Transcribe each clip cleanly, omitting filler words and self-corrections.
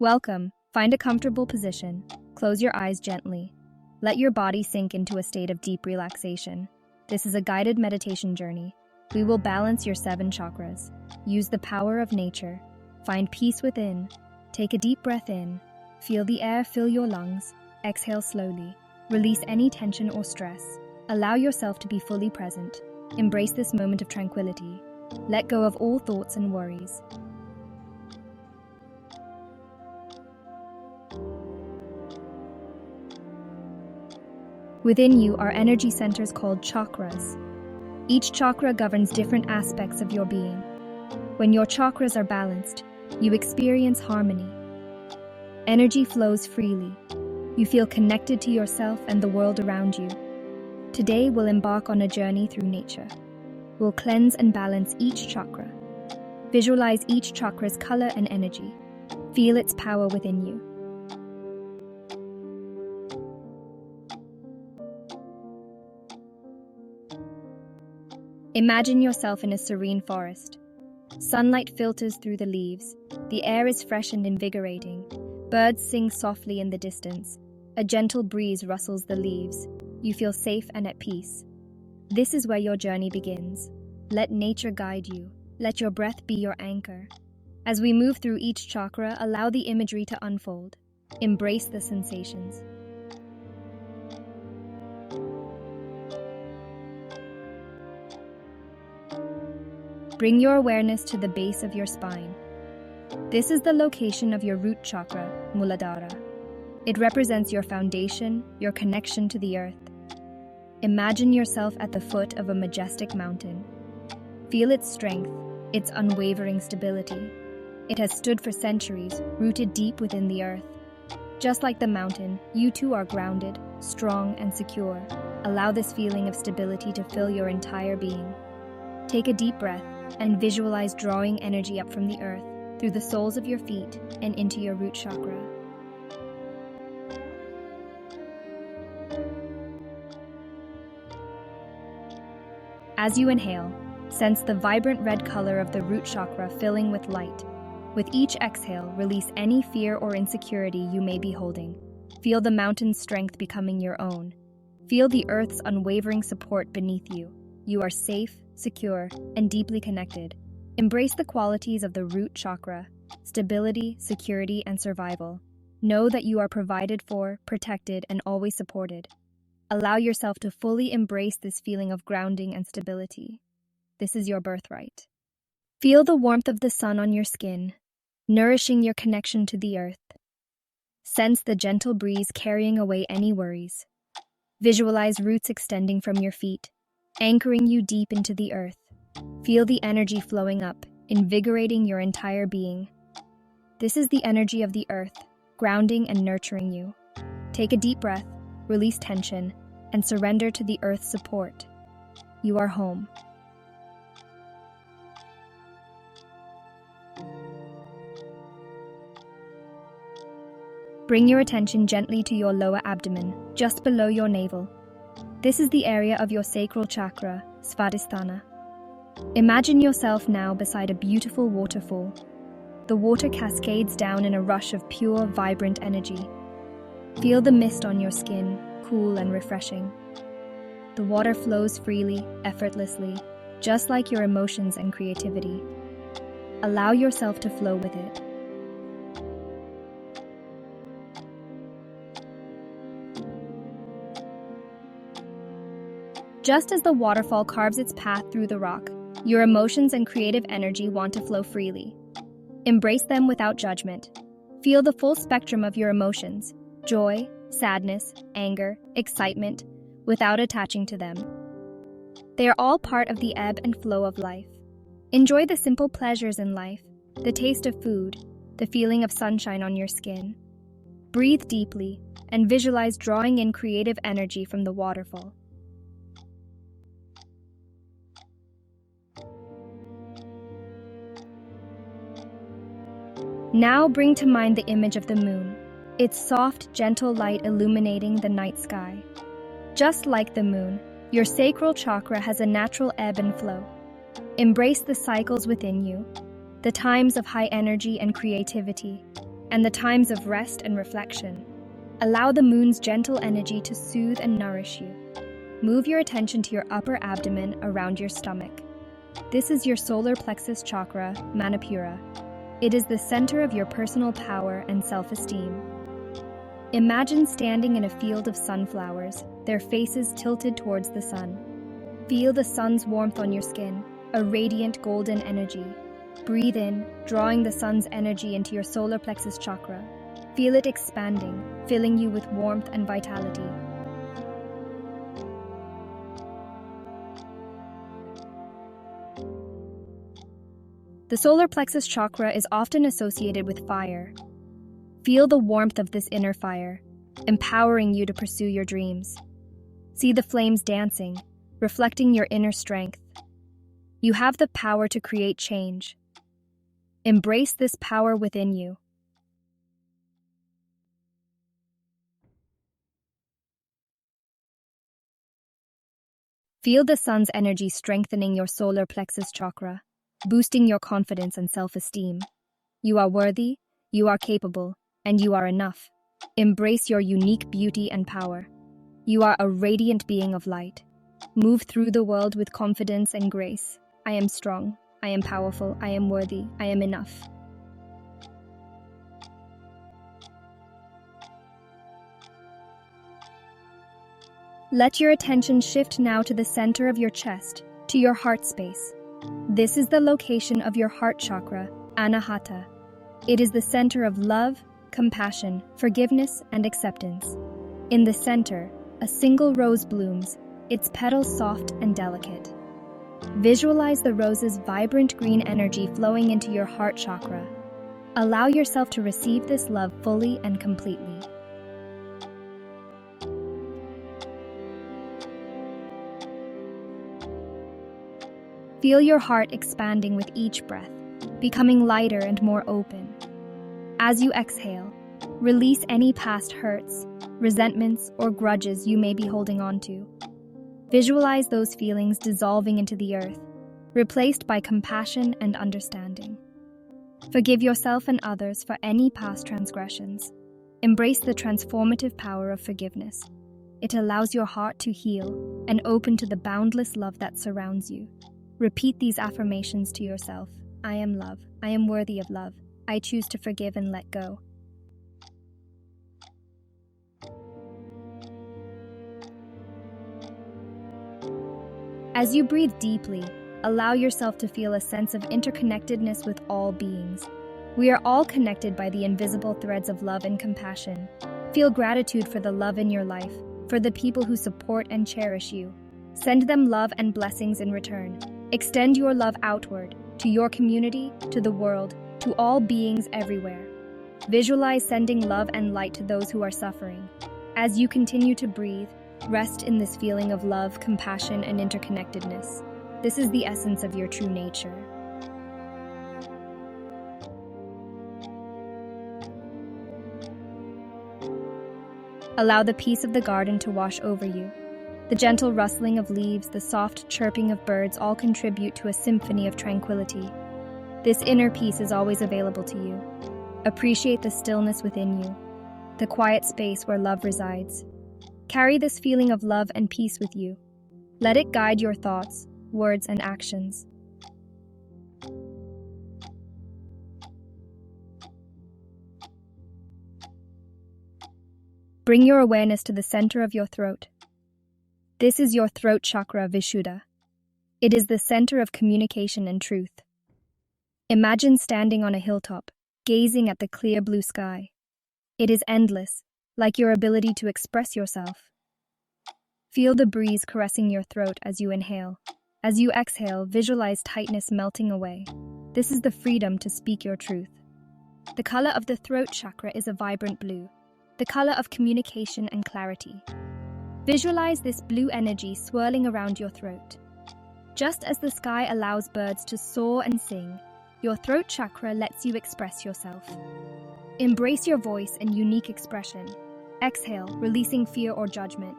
Welcome. Find a comfortable position. Close your eyes gently. Let your body sink into a state of deep relaxation. This is a guided meditation journey. We will balance your 7 chakras. Use the power of nature. Find peace within. Take a deep breath in. Feel the air fill your lungs. Exhale slowly. Release any tension or stress. Allow yourself to be fully present. Embrace this moment of tranquility. Let go of all thoughts and worries. Within you are energy centers called chakras. Each chakra governs different aspects of your being. When your chakras are balanced, you experience harmony. Energy flows freely. You feel connected to yourself and the world around you. Today we'll embark on a journey through nature. We'll cleanse and balance each chakra. Visualize each chakra's color and energy. Feel its power within you. Imagine yourself in a serene forest. Sunlight filters through the leaves. The air is fresh and invigorating. Birds sing softly in the distance. A gentle breeze rustles the leaves. You feel safe and at peace. This is where your journey begins. Let nature guide you. Let your breath be your anchor. As we move through each chakra, allow the imagery to unfold. Embrace the sensations. Bring your awareness to the base of your spine. This is the location of your root chakra, Muladhara. It represents your foundation, your connection to the earth. Imagine yourself at the foot of a majestic mountain. Feel its strength, its unwavering stability. It has stood for centuries, rooted deep within the earth. Just like the mountain, you too are grounded, strong, and secure. Allow this feeling of stability to fill your entire being. Take a deep breath and visualize drawing energy up from the earth, through the soles of your feet and into your root chakra. As you inhale, sense the vibrant red color of the root chakra filling with light. With each exhale, release any fear or insecurity you may be holding. Feel the mountain's strength becoming your own. Feel the earth's unwavering support beneath you. You are safe, secure, and deeply connected. Embrace the qualities of the root chakra: stability, security, and survival. Know that you are provided for, protected, and always supported. Allow yourself to fully embrace this feeling of grounding and stability. This is your birthright. Feel the warmth of the sun on your skin, nourishing your connection to the earth. Sense the gentle breeze carrying away any worries. Visualize roots extending from your feet, anchoring you deep into the earth. Feel the energy flowing up, invigorating your entire being. This is the energy of the earth, grounding and nurturing you. Take a deep breath, release tension, and surrender to the earth's support. You are home. Bring your attention gently to your lower abdomen, just below your navel. This is the area of your sacral chakra, Svadhisthana. Imagine yourself now beside a beautiful waterfall. The water cascades down in a rush of pure, vibrant energy. Feel the mist on your skin, cool and refreshing. The water flows freely, effortlessly, just like your emotions and creativity. Allow yourself to flow with it. Just as the waterfall carves its path through the rock, your emotions and creative energy want to flow freely. Embrace them without judgment. Feel the full spectrum of your emotions: joy, sadness, anger, excitement, without attaching to them. They are all part of the ebb and flow of life. Enjoy the simple pleasures in life, the taste of food, the feeling of sunshine on your skin. Breathe deeply and visualize drawing in creative energy from the waterfall. Now bring to mind the image of the moon, its soft, gentle light illuminating the night sky. Just like the moon, your sacral chakra has a natural ebb and flow. Embrace the cycles within you, the times of high energy and creativity, and the times of rest and reflection. Allow the moon's gentle energy to soothe and nourish you. Move your attention to your upper abdomen around your stomach. This is your solar plexus chakra, Manipura. It is the center of your personal power and self-esteem. Imagine standing in a field of sunflowers, their faces tilted towards the sun. Feel the sun's warmth on your skin, a radiant golden energy. Breathe in, drawing the sun's energy into your solar plexus chakra. Feel it expanding, filling you with warmth and vitality. The solar plexus chakra is often associated with fire. Feel the warmth of this inner fire, empowering you to pursue your dreams. See the flames dancing, reflecting your inner strength. You have the power to create change. Embrace this power within you. Feel the sun's energy strengthening your solar plexus chakra, boosting your confidence and self-esteem. You are worthy, you are capable, and you are enough. Embrace your unique beauty and power. You are a radiant being of light. Move through the world with confidence and grace. I am strong, I am powerful, I am worthy, I am enough. Let your attention shift now to the center of your chest, to your heart space. This is the location of your heart chakra, Anahata. It is the center of love, compassion, forgiveness, and acceptance. In the center, a single rose blooms, its petals soft and delicate. Visualize the rose's vibrant green energy flowing into your heart chakra. Allow yourself to receive this love fully and completely. Feel your heart expanding with each breath, becoming lighter and more open. As you exhale, release any past hurts, resentments, or grudges you may be holding on to. Visualize those feelings dissolving into the earth, replaced by compassion and understanding. Forgive yourself and others for any past transgressions. Embrace the transformative power of forgiveness. It allows your heart to heal and open to the boundless love that surrounds you. Repeat these affirmations to yourself. I am love. I am worthy of love. I choose to forgive and let go. As you breathe deeply, allow yourself to feel a sense of interconnectedness with all beings. We are all connected by the invisible threads of love and compassion. Feel gratitude for the love in your life, for the people who support and cherish you. Send them love and blessings in return. Extend your love outward, to your community, to the world, to all beings everywhere. Visualize sending love and light to those who are suffering. As you continue to breathe, rest in this feeling of love, compassion, and interconnectedness. This is the essence of your true nature. Allow the peace of the garden to wash over you. The gentle rustling of leaves, the soft chirping of birds all contribute to a symphony of tranquility. This inner peace is always available to you. Appreciate the stillness within you, the quiet space where love resides. Carry this feeling of love and peace with you. Let it guide your thoughts, words, and actions. Bring your awareness to the center of your throat. This is your throat chakra, Vishuddha. It is the center of communication and truth. Imagine standing on a hilltop, gazing at the clear blue sky. It is endless, like your ability to express yourself. Feel the breeze caressing your throat as you inhale. As you exhale, visualize tightness melting away. This is the freedom to speak your truth. The color of the throat chakra is a vibrant blue, the color of communication and clarity. Visualize this blue energy swirling around your throat. Just as the sky allows birds to soar and sing, your throat chakra lets you express yourself. Embrace your voice and unique expression. Exhale, releasing fear or judgment.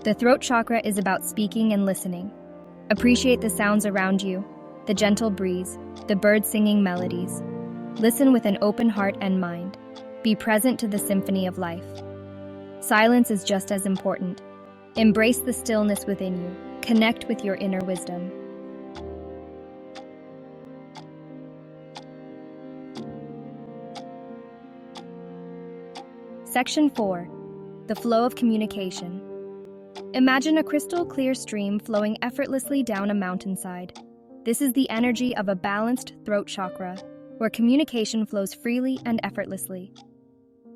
The throat chakra is about speaking and listening. Appreciate the sounds around you, the gentle breeze, the birds singing melodies. Listen with an open heart and mind. Be present to the symphony of life. Silence is just as important. Embrace the stillness within you. Connect with your inner wisdom. Section 4. The flow of communication. Imagine a crystal clear stream flowing effortlessly down a mountainside. This is the energy of a balanced throat chakra, where communication flows freely and effortlessly.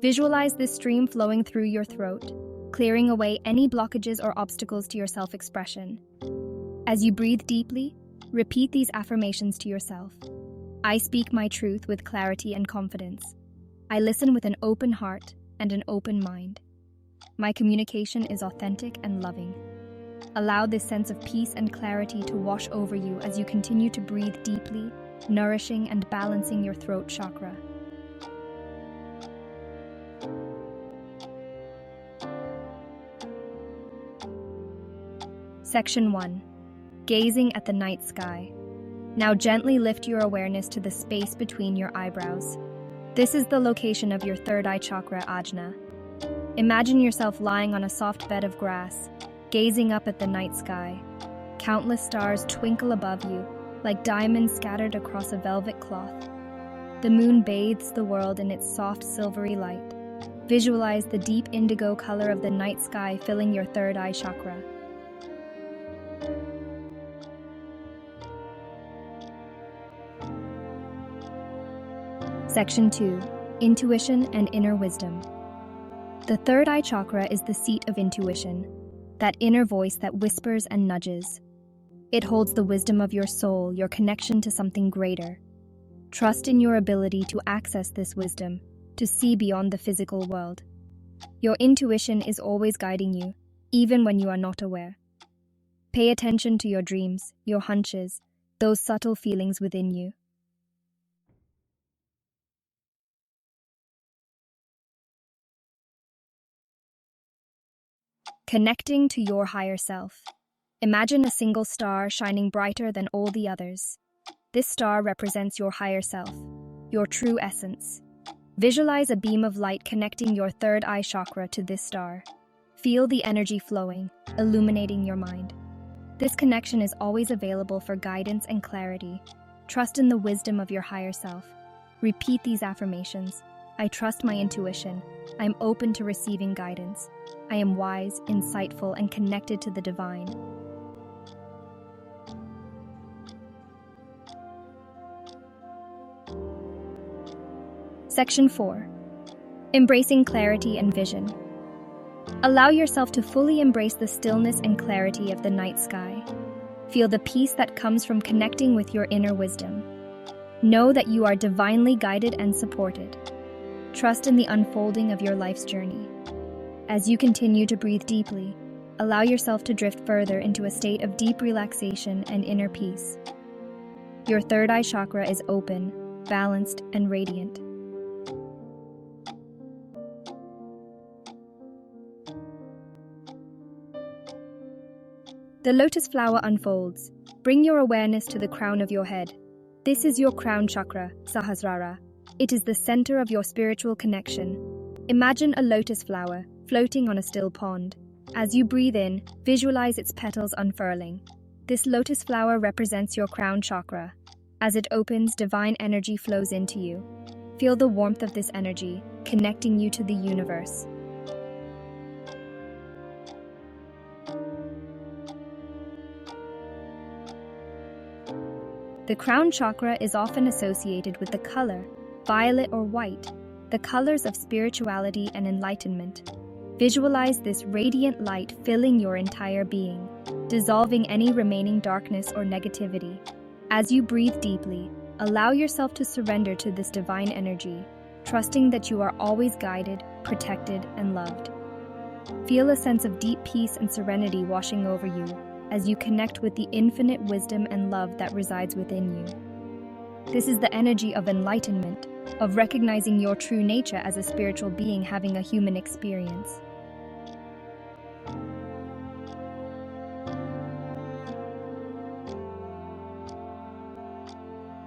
Visualize this stream flowing through your throat, clearing away any blockages or obstacles to your self-expression. As you breathe deeply, repeat these affirmations to yourself. I speak my truth with clarity and confidence. I listen with an open heart and an open mind. My communication is authentic and loving. Allow this sense of peace and clarity to wash over you as you continue to breathe deeply, nourishing and balancing your throat chakra. Section 1. Gazing at the night sky. Now gently lift your awareness to the space between your eyebrows. This is the location of your third eye chakra, ajna. Imagine yourself lying on a soft bed of grass, gazing up at the night sky. Countless stars twinkle above you, like diamonds scattered across a velvet cloth. The moon bathes the world in its soft silvery light. Visualize the deep indigo color of the night sky filling your third eye chakra. Section 2. Intuition and inner wisdom. The third eye chakra is the seat of intuition, that inner voice that whispers and nudges. It holds the wisdom of your soul, your connection to something greater. Trust in your ability to access this wisdom, to see beyond the physical world. Your intuition is always guiding you, even when you are not aware. Pay attention to your dreams, your hunches, those subtle feelings within you. Connecting to your higher self. Imagine a single star shining brighter than all the others. This star represents your higher self, your true essence. Visualize a beam of light connecting your third eye chakra to this star. Feel the energy flowing, illuminating your mind. This connection is always available for guidance and clarity. Trust in the wisdom of your higher self. Repeat these affirmations. I trust my intuition. I'm open to receiving guidance. I am wise, insightful, and connected to the divine. Section 4. Embracing clarity and vision. Allow yourself to fully embrace the stillness and clarity of the night sky. Feel the peace that comes from connecting with your inner wisdom. Know that you are divinely guided and supported. Trust in the unfolding of your life's journey. As you continue to breathe deeply, allow yourself to drift further into a state of deep relaxation and inner peace. Your third eye chakra is open, balanced, and radiant. The lotus flower unfolds. Bring your awareness to the crown of your head. This is your crown chakra, Sahasrara. It is the center of your spiritual connection. Imagine a lotus flower floating on a still pond. As you breathe in, visualize its petals unfurling. This lotus flower represents your crown chakra. As it opens, divine energy flows into you. Feel the warmth of this energy, connecting you to the universe. The crown chakra is often associated with the color violet or white, the colors of spirituality and enlightenment. Visualize this radiant light filling your entire being, dissolving any remaining darkness or negativity. As you breathe deeply, allow yourself to surrender to this divine energy, trusting that you are always guided, protected, and loved. Feel a sense of deep peace and serenity washing over you as you connect with the infinite wisdom and love that resides within you. This is the energy of enlightenment, of recognizing your true nature as a spiritual being having a human experience.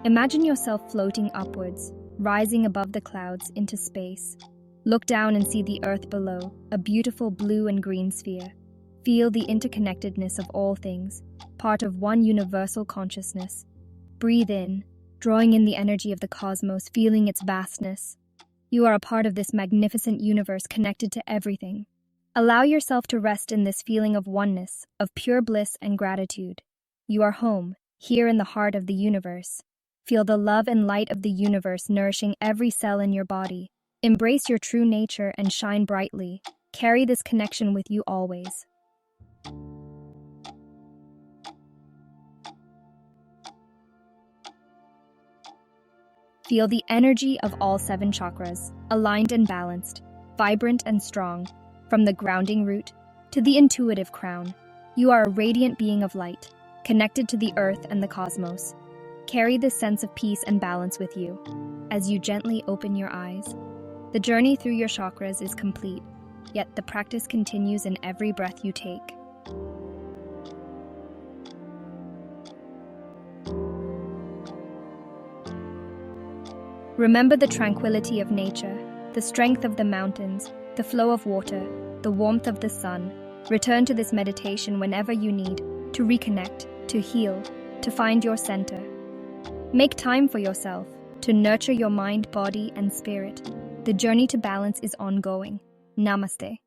Imagine yourself floating upwards, rising above the clouds into space. Look down and see the earth below, a beautiful blue and green sphere. Feel the interconnectedness of all things, part of one universal consciousness. Breathe in, drawing in the energy of the cosmos, feeling its vastness. You are a part of this magnificent universe connected to everything. Allow yourself to rest in this feeling of oneness, of pure bliss and gratitude. You are home, here in the heart of the universe. Feel the love and light of the universe nourishing every cell in your body. Embrace your true nature and shine brightly. Carry this connection with you always. Feel the energy of all 7 chakras, aligned and balanced, vibrant and strong. From the grounding root to the intuitive crown, you are a radiant being of light, connected to the earth and the cosmos. Carry this sense of peace and balance with you as you gently open your eyes. The journey through your chakras is complete, yet the practice continues in every breath you take. Remember the tranquility of nature, the strength of the mountains, the flow of water, the warmth of the sun. Return to this meditation whenever you need to reconnect, to heal, to find your center. Make time for yourself, to nurture your mind, body, and spirit. The journey to balance is ongoing. Namaste.